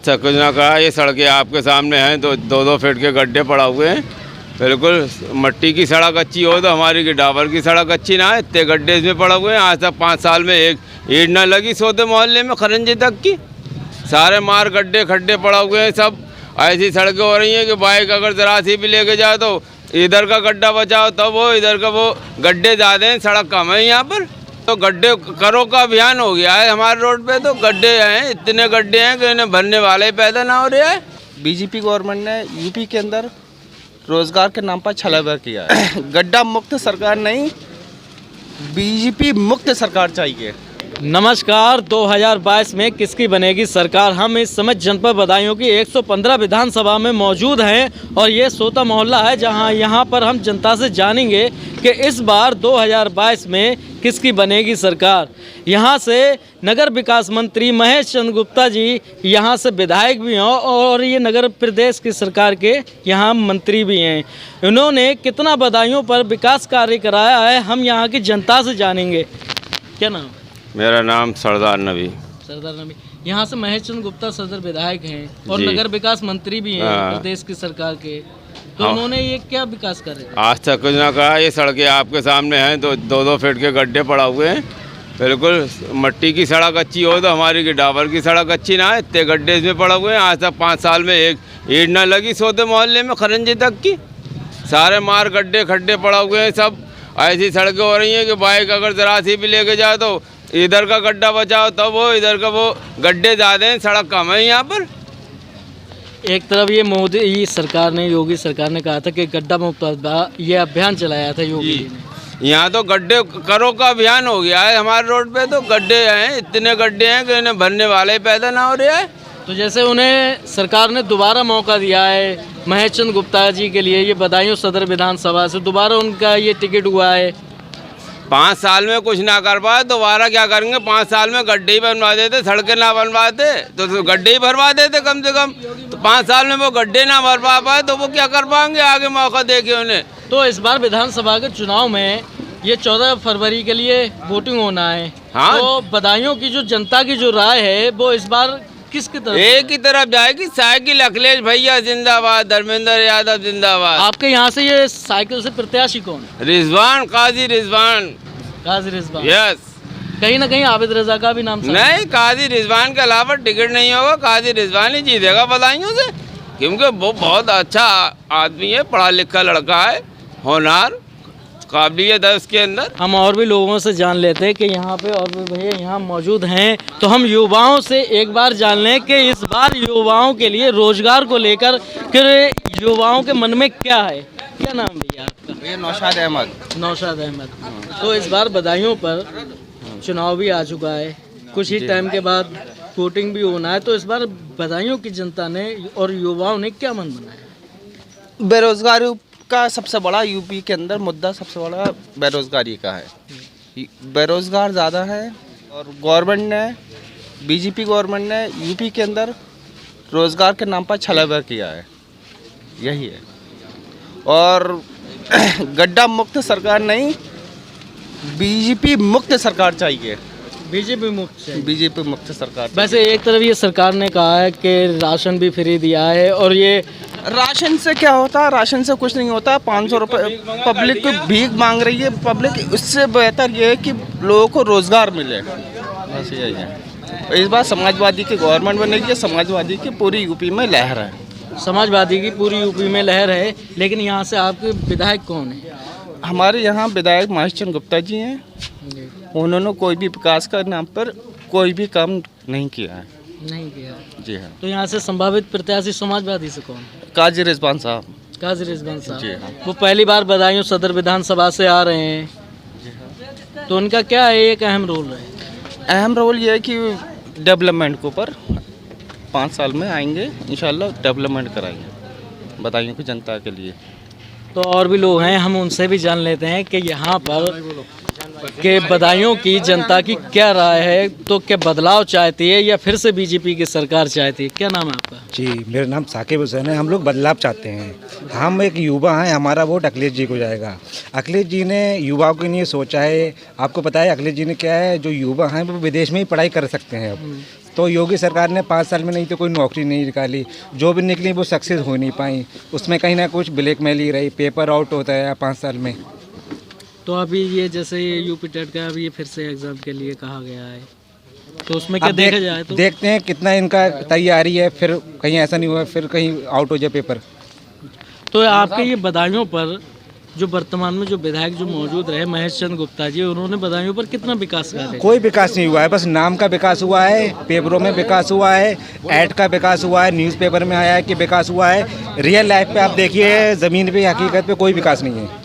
तक कुछ ना कहा। ये सड़कें आपके सामने हैं, तो 2-2 फीट के गड्ढे पड़ा हुए हैं। बिल्कुल मट्टी की सड़क अच्छी हो तो हमारी की डाबर की सड़क अच्छी ना है, इतने गड्ढे इसमें पड़े हुए हैं। आज तक 5 साल में एक ईंट ना लगी सोते मोहल्ले में खरंजे तक की। सारे मार गड्ढे खड्डे पड़ा हुए हैं। सब ऐसी सड़कें हो रही हैं कि बाइक अगर जरा सी भी लेके जाए तो इधर का गड्ढा बचाओ तब वो इधर का वो गड्ढे ज़्यादा हैं, सड़क कम है यहाँ पर। तो गड्ढे करो का अभियान हो गया है हमारे रोड पे, तो गड्ढे हैं, इतने गड्ढे हैं कि इन्हें भरने वाले ही पैदा ना हो रहे हैं। बीजेपी गवर्नमेंट ने यूपी के अंदर रोजगार के नाम पर छलावा किया है। गड्ढा मुक्त सरकार नहीं, बीजेपी मुक्त सरकार चाहिए। नमस्कार, 2022 में किसकी बनेगी सरकार। हम इस समय जनपद बदायूं की 115 विधानसभा में मौजूद हैं और ये सोता मोहल्ला है जहां यहाँ पर हम जनता से जानेंगे कि इस बार 2022 में किसकी बनेगी सरकार। यहाँ से नगर विकास मंत्री महेश चंद्र गुप्ता जी यहाँ से विधायक भी हैं और ये नगर प्रदेश की सरकार के यहाँ मंत्री भी हैं। इन्होंने कितना बदायूं पर विकास कार्य कराया है हम यहाँ की जनता से जानेंगे। क्या नाम? मेरा नाम सरदार नबी। सरदार नबी, यहाँ से महेश चंद्र गुप्ता सदर विधायक हैं और नगर विकास मंत्री भी हैं प्रदेश की सरकार के, तो उन्होंने ये क्या विकास कर रहे हैं? आज तक कुछ ना कहा। ये सड़कें आपके सामने हैं, तो 2-2 फीट के गड्ढे पड़ा हुए हैं। बिल्कुल मट्टी की सड़क अच्छी हो तो हमारी की डाबर की सड़क अच्छी ना है, इतने गड्ढे इसमें पड़े हुए हैं। आज तक 5 साल में एक ईंट ना लगी सोते मोहल्ले में खरंजे तक की। सारे मार गड्ढे खड्डे पड़ा हुए हैं। सब ऐसी सड़कें हो रही हैं कि बाइक अगर जरा सी भी लेके जाए तो इधर का गड्ढा बचाओ तब वो इधर का वो गड्ढे ज़्यादा हैं, सड़क कम है यहाँ पर। एक तरफ ये मोदी सरकार ने, योगी सरकार ने कहा था कि गड्ढा मुक्त ये अभियान चलाया था योगी जी ने। यहाँ तो गड्ढे करो का अभियान हो गया है हमारे रोड पे, तो गड्ढे हैं, इतने गड्ढे हैं कि इन्हें भरने वाले ही पैदा ना हो रहे हैं। तो जैसे उन्हें सरकार ने दोबारा मौका दिया है महेश चंद्र गुप्ता जी के लिए, ये बदायूं सदर विधानसभा से दोबारा उनका ये टिकट हुआ है। 5 साल में कुछ ना कर पाए, दोबारा क्या करेंगे? 5 साल में गड्ढे ही बनवा देते, सड़कें ना बनवाते तो गड्ढे ही भरवा देते कम से कम। तो 5 साल में वो गड्ढे ना भरवा पाए तो वो क्या कर पाएंगे? आगे मौका देके उन्हें। तो इस बार विधानसभा के चुनाव में ये 14 फरवरी के लिए वोटिंग होना है। हाँ? तो बदायूं की जो जनता की जो राय है वो इस बार किसकी तरफ? एक ही तरफ जाएगी। साइकिल अखिलेश भैया जिंदाबाद, धर्मेंद्र यादव जिंदाबाद। आपके यहाँ से ये साइकिल से प्रत्याशी कौन है? रिजवान, काजी रिजवान। काजी रिजवान, यस। कहीं ना कहीं आबिद रजा का भी नाम नहीं, काजी रिजवान के अलावा टिकट नहीं होगा। काजी रिजवान ही जीतेगा बदायूं से, क्योंकि वो बहुत अच्छा आदमी है, पढ़ा लिखा लड़का है, होनहार, काबिलियत है उसके अंदर। हम और भी लोगों से जान लेते हैं कि यहाँ पे और भी भैया यहाँ मौजूद हैं, तो हम युवाओं से एक बार जान लें कि इस बार युवाओं के लिए रोजगार को लेकर कि युवाओं के मन में क्या है। क्या नाम भैया आपका? भैया नौशाद अहमद। नौशाद अहमद। तो इस बार बदायूं पर चुनाव भी आ चुका है, कुछ ही टाइम के बाद वोटिंग भी होना है, तो इस बार बदायूं की जनता ने और युवाओं ने क्या मन बनाया? बेरोजगारी का सबसे बड़ा यूपी के अंदर मुद्दा सबसे बड़ा बेरोजगारी का है। बेरोजगार ज़्यादा है और गवर्नमेंट ने, बीजेपी गवर्नमेंट ने यूपी के अंदर रोजगार के नाम पर छलावा किया है, यही है। और गड्ढा मुक्त सरकार नहीं, बीजेपी मुक्त सरकार चाहिए। बीजेपी मुक्त है। बीजेपी मुक्त सरकार। वैसे एक तरफ ये सरकार ने कहा है कि राशन भी फ्री दिया है, और ये राशन से क्या होता है? राशन से कुछ नहीं होता। 500 रुपये पब्लिक को भीख मांग रही है पब्लिक। उससे बेहतर ये है कि लोगों को रोजगार मिले, बस यही है। इस बार समाजवादी की गवर्नमेंट बनेगी, समाजवादी की पूरी यूपी में लहर है। समाजवादी की पूरी यूपी में लहर है, लेकिन यहाँ से आपके विधायक कौन है? हमारे यहाँ विधायक महेश चंद्र गुप्ता जी हैं। उन्होंने कोई भी विकास का नाम पर कोई भी काम नहीं किया है। नहीं किया? जी हाँ। तो यहाँ से संभावित प्रत्याशी समाजवादी से कौन? काजी रिजवान साहब। काजी रिजवान साहब। जी हाँ। वो पहली बार बदायूं सदर विधानसभा से आ रहे हैं। जी हाँ। तो उनका क्या है एक अहम रोल है? अहम रोल ये है कि डेवलपमेंट के ऊपर 5 साल में आएंगे, इंशाल्लाह डेवलपमेंट कराएंगे बदायूं की जनता के लिए। तो और भी लोग हैं, हम उनसे भी जान लेते हैं कि यहाँ पर कि बदायूं की जनता की क्या राय है, तो क्या बदलाव चाहती है या फिर से बीजेपी की सरकार चाहती है। क्या नाम है आपका? जी, मेरा नाम साकिब हुसैन है। हम लोग बदलाव चाहते हैं। हम एक युवा हैं, हमारा वोट अखिलेश जी को जाएगा। अखिलेश जी ने युवाओं के लिए सोचा है। आपको पता है अखिलेश जी ने क्या है, जो युवा हैं वो विदेश में ही पढ़ाई कर सकते हैं। अब तो योगी सरकार ने 5 साल में नहीं तो कोई नौकरी नहीं निकाली, जो भी निकली वो सक्सेस हो नहीं पाई, उसमें कहीं ना कुछ ब्लैकमेल ही रही, पेपर आउट होता है 5 साल में। तो अभी ये जैसे यूपी टेट का अभी ये फिर से एग्ज़ाम के लिए कहा गया है, तो उसमें क्या देखा जाए तो देखते हैं कितना इनका तैयारी है, फिर कहीं ऐसा नहीं हुआ फिर कहीं आउट हो जाए पेपर। तो आपके ये बदायूं पर जो वर्तमान में जो विधायक जो मौजूद रहे महेश चंद्र गुप्ता जी, उन्होंने बदायूं पर कितना विकास कार्य? कोई विकास नहीं हुआ है, बस नाम का विकास हुआ है, पेपरों में विकास हुआ है, ऐड का विकास हुआ है, न्यूज़पेपर में आया है कि विकास हुआ है। रियल लाइफ पे आप देखिए, ज़मीन पे हकीकत पे कोई विकास नहीं है।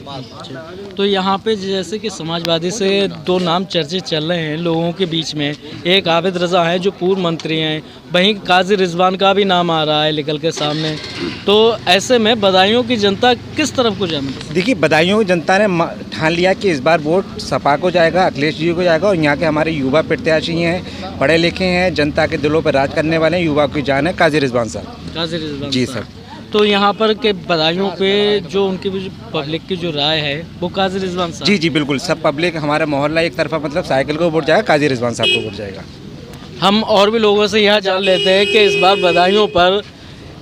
तो यहाँ पे जैसे कि समाजवादी से 2 नाम चर्चित चल रहे हैं लोगों के बीच में, एक आबिद रज़ा हैं जो पूर्व मंत्री हैं, वहीं काजी रिजवान का भी नाम आ रहा है निकल के सामने। तो ऐसे में बदायूं की जनता किस तरफ को जाए? देखिए, बदायूं की जनता ने ठान लिया कि इस बार वोट सपा को जाएगा, अखिलेश जी को जाएगा, और यहाँ के हमारे युवा प्रत्याशी हैं, पढ़े लिखे हैं, जनता के दिलों पर राज करने वाले हैं, युवा की जान है काजी रिजवान साहब। काजी रिजवान जी साहब। सर। तो यहाँ पर के बदायूं पे जो उनकी भी पब्लिक की जो राय है वो काजी रिजवान साहब। जी जी बिल्कुल, सब पब्लिक हमारा मोहल्ला एक तरफा मतलब साइकिल को वोट जाएगा, काजी रिजवान साहब को वोट जाएगा। हम और भी लोगों से यहाँ जान लेते हैं कि इस बार बदायूं पर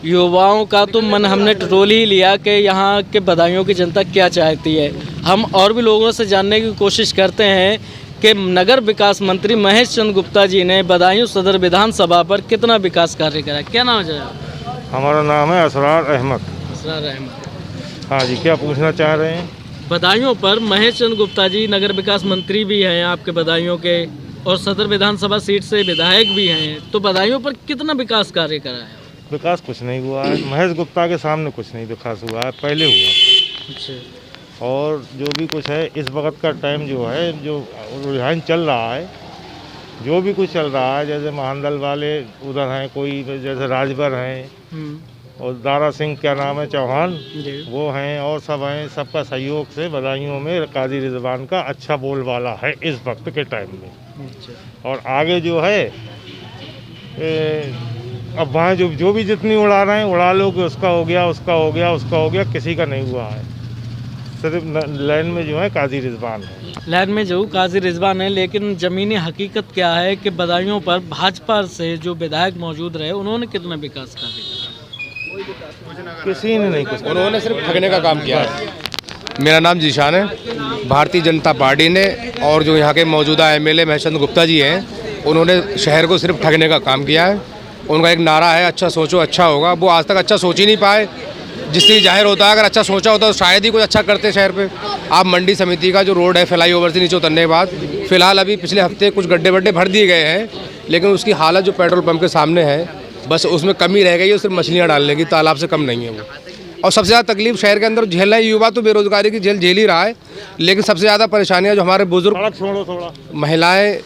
युवाओं का तो मन हमने टटोल ही लिया कि यहाँ के बदायूं की जनता क्या चाहती है। हम और भी लोगों से जानने की कोशिश करते हैं कि नगर विकास मंत्री महेश चंद्र गुप्ता जी ने बदायूं सदर विधानसभा पर कितना विकास कार्य करा। क्या नाम है? हमारा नाम है असरार अहमद। असरार अहमद। हाँ जी, क्या पूछना चाह रहे हैं? बदायूं पर महेश चंद्र गुप्ता जी नगर विकास मंत्री भी हैं आपके बदायूं के, और सदर विधानसभा सीट से विधायक भी हैं, तो बदायूं पर कितना विकास कार्य करा है? विकास कुछ नहीं हुआ है, महेश गुप्ता के सामने कुछ नहीं विकास हुआ है, पहले हुआ। अच्छा। और जो भी कुछ है इस वक्त का टाइम जो है, जो रुझान चल रहा है, जो भी कुछ चल रहा है, जैसे महानदल वाले उधर हैं, कोई जैसे राजभर हैं, और दारा सिंह क्या नाम है चौहान, वो हैं, और सब हैं, सबका सहयोग से बदायूं में काजी रिजवान का अच्छा बोलबाला है इस वक्त के टाइम में। और आगे जो है अब वहाँ जो भी जितनी उड़ा रहे हैं उड़ा लो कि उसका हो गया, उसका हो गया, उसका हो गया, किसी का नहीं हुआ है। सिर्फ लाइन में जो है काजी रिजवान है, लाइन में जो काजी रिजवान है, लेकिन ज़मीनी हकीकत क्या है कि बदायूं पर भाजपा से जो विधायक मौजूद रहे उन्होंने कितना विकास कार्य किया? किसी ने नहीं कुछ, उन्होंने सिर्फ ठगने का काम किया है। मेरा नाम जीशान है। भारतीय जनता पार्टी ने और जो यहाँ के मौजूदा एमएलए महेश चंद्र गुप्ता जी हैं, उन्होंने शहर को सिर्फ ठगने का काम किया है। उनका एक नारा है, अच्छा सोचो अच्छा होगा। वो आज तक अच्छा सोच ही नहीं पाए, जिससे जाहिर होता है अगर अच्छा सोचा होता तो शायद ही कुछ अच्छा करते शहर पे। आप मंडी समिति का जो रोड है फ्लाई ओवर से नीचे उतरने के बाद, फिलहाल अभी पिछले हफ्ते कुछ गड्ढे वड्ढे भर दिए गए हैं, लेकिन उसकी हालत जो पेट्रोल पंप के सामने है, बस उसमें कमी रह गई है, सिर्फ मछलियाँ डालने की, तालाब से कम नहीं है वो। और सबसे ज़्यादा तकलीफ शहर के अंदर झेल रहा है युवा, तो बेरोजगारी की झेल ही रहा है, लेकिन सबसे ज़्यादा परेशानियाँ जो हमारे बुजुर्ग महिलाएँ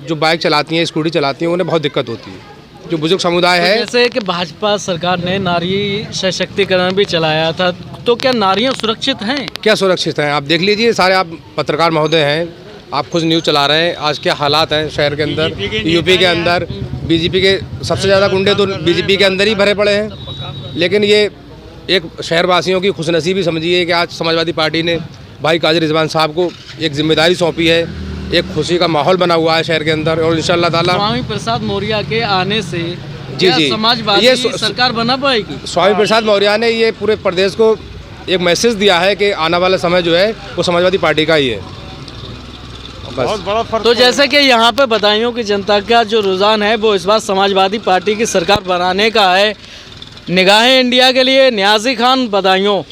जो बाइक चलाती हैं, स्कूटी चलाती हैं, उन्हें बहुत दिक्कत होती है। जो बुजुर्ग समुदाय है, जैसे कि भाजपा सरकार ने नारी सशक्तिकरण भी चलाया था, तो क्या नारियां सुरक्षित हैं? क्या सुरक्षित हैं? आप देख लीजिए, सारे आप पत्रकार महोदय हैं, आप खुद न्यूज़ चला रहे हैं, आज क्या हालात हैं शहर के अंदर, यूपी के अंदर। बीजेपी के सबसे ज़्यादा गुंडे तो बीजेपी के अंदर ही भरे पड़े हैं। लेकिन ये एक शहरवासियों की खुशनसीबी समझिए कि आज समाजवादी पार्टी ने भाई काजी रिजवान साहब को एक जिम्मेदारी सौंपी है, एक खुशी का माहौल बना हुआ है शहर के अंदर, और इंशाअल्लाह ताला स्वामी प्रसाद मौर्य के आने से जी जी समाजवादी ये सरकार बना पाएगी। स्वामी प्रसाद मौर्य ने ये पूरे प्रदेश को एक मैसेज दिया है कि आने वाला समय जो है वो समाजवादी पार्टी का ही है। बहुत बड़ा फर्क। तो जैसे कि यहाँ पे बदायूं की जनता का जो रुझान है वो इस बार समाजवादी पार्टी की सरकार बनाने का है। निगाहें इंडिया के लिए न्याजी खान, बदायूं।